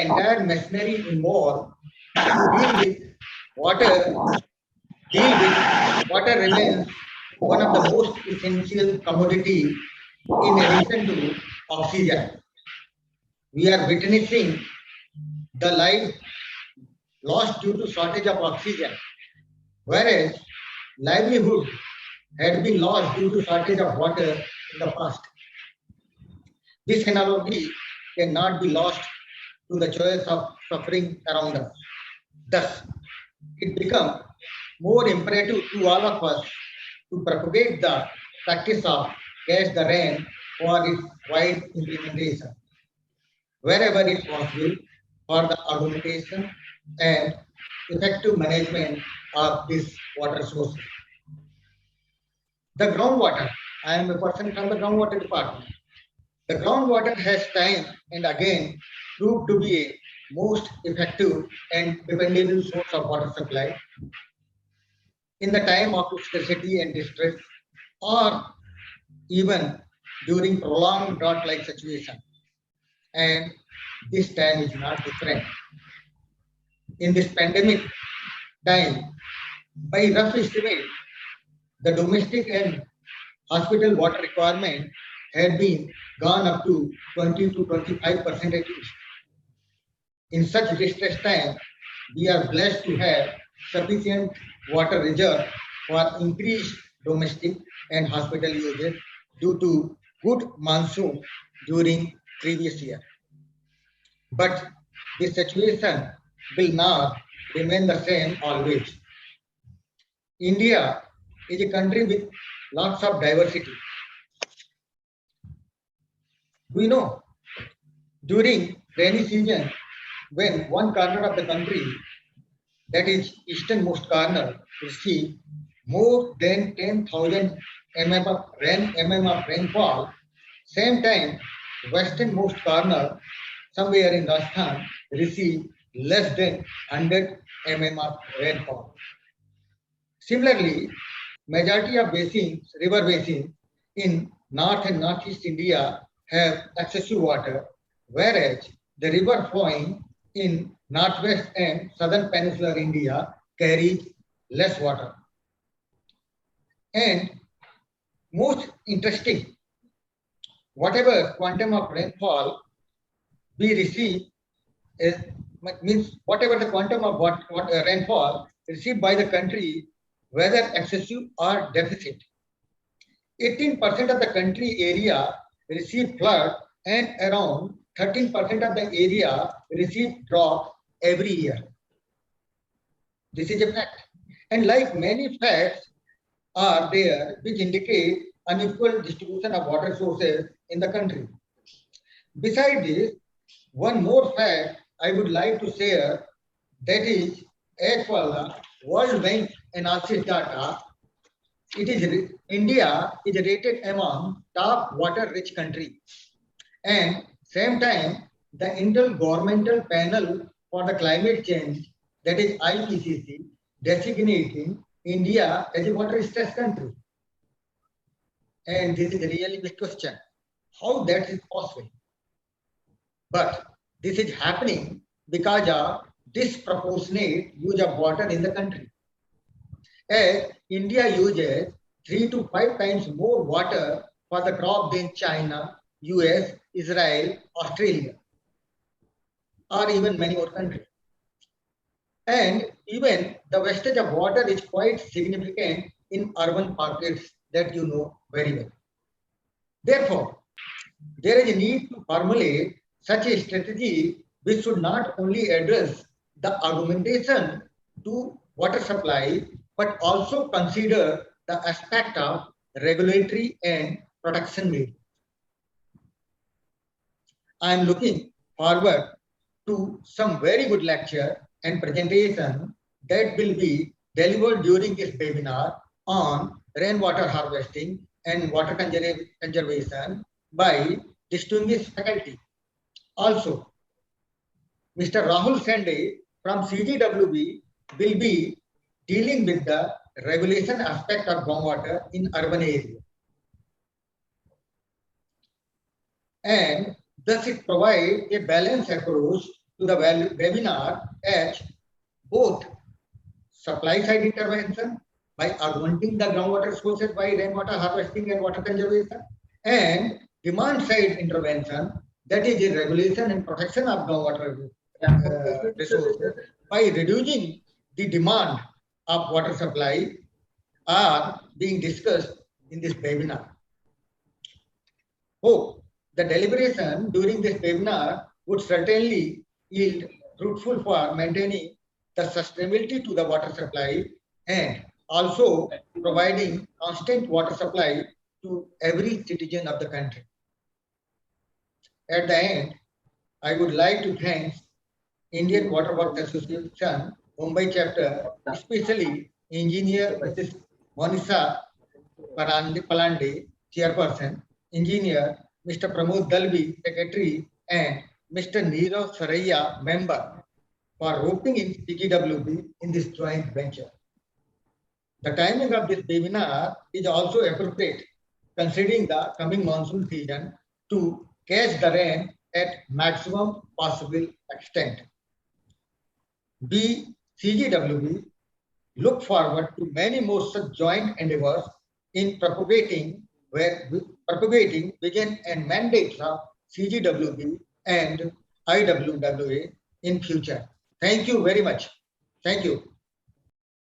entire machinery involved to water, deal with water remains one of the most essential commodity in addition to oxygen. We are witnessing the life lost due to shortage of oxygen, whereas livelihood had been lost due to shortage of water in the past. This analogy cannot be lost to the choice of suffering around us. Thus, it becomes more imperative to all of us to propagate the practice of catch the rain for its wide implementation, wherever it's possible, for the augmentation and effective management of this water source. The groundwater. I am a person from the groundwater department. The groundwater has time and again proved to be a most effective and dependable source of water supply in the time of scarcity and distress, or even during prolonged drought-like situation. And this time is not different. In this pandemic time, by rough estimate, the domestic and hospital water requirement had been gone up to 20 to 25% at least. In such distress time, we are blessed to have sufficient water reserve for increased domestic and hospital uses due to good monsoon during previous year. But this situation will not remain the same always. India is a country with lots of diversity. We know during rainy season, when one corner of the country, that is easternmost corner, receive more than 10,000 mm of rainfall, same time westernmost corner, somewhere in Rajasthan, receive less than 100 of rainfall. Similarly, majority of basins, river basins in north and northeast India have excessive water, whereas the river flowing in northwest and southern peninsular India carries less water. And most interesting, whatever quantum of rainfall we receive means whatever the quantum of rainfall received by the country, whether excessive or deficit. 18% of the country area receive flood and around 13% of the area receive drought every year. This is a fact. And like many facts are there which indicate unequal distribution of water sources in the country. Besides this, one more fact I would like to share, that is, as per the World Bank analysis data, India is rated among top water-rich country, and same time the Intergovernmental Panel for the Climate Change, that is IPCC, designating India as a water-stressed country. And this is a really big question: how that is possible? But this is happening because of disproportionate use of water in the country. As India uses 3 to 5 times more water for the crop than China, US, Israel, Australia, or even many more countries. And even the wastage of water is quite significant in urban pockets that you know very well. Therefore, there is a need to formulate such a strategy which should not only address the augmentation to water supply, but also consider the aspect of regulatory and protection measures. I am looking forward to some very good lecture and presentation that will be delivered during this webinar on rainwater harvesting and water conservation by distinguished faculty. Also, Mr. Rahul Sande from CGWB will be dealing with the regulation aspect of groundwater in urban areas. And thus it provides a balanced approach to the webinar as both supply side intervention by augmenting the groundwater sources by rainwater harvesting and water conservation, and demand side intervention, that is the regulation and protection of groundwater resources by reducing the demand of water supply, are being discussed in this webinar. Hope the deliberation during this webinar would certainly yield fruitful for maintaining the sustainability to the water supply and also providing constant water supply to every citizen of the country. At the end, I would like to thank Indian Water Works Association, Mumbai chapter, especially Engineer Mrs. Monisha Palande, Chairperson, Engineer Mr. Pramod Dalvi, Secretary, and Mr. Neerav Saraiya, Member, for roping in CGWB in this joint venture. The timing of this webinar is also appropriate, considering the coming monsoon season, to catch the rain at maximum possible extent. We, CGWB, look forward to many more such joint endeavors in propagating vision and mandates of CGWB and IWWA in future. Thank you very much. Thank you.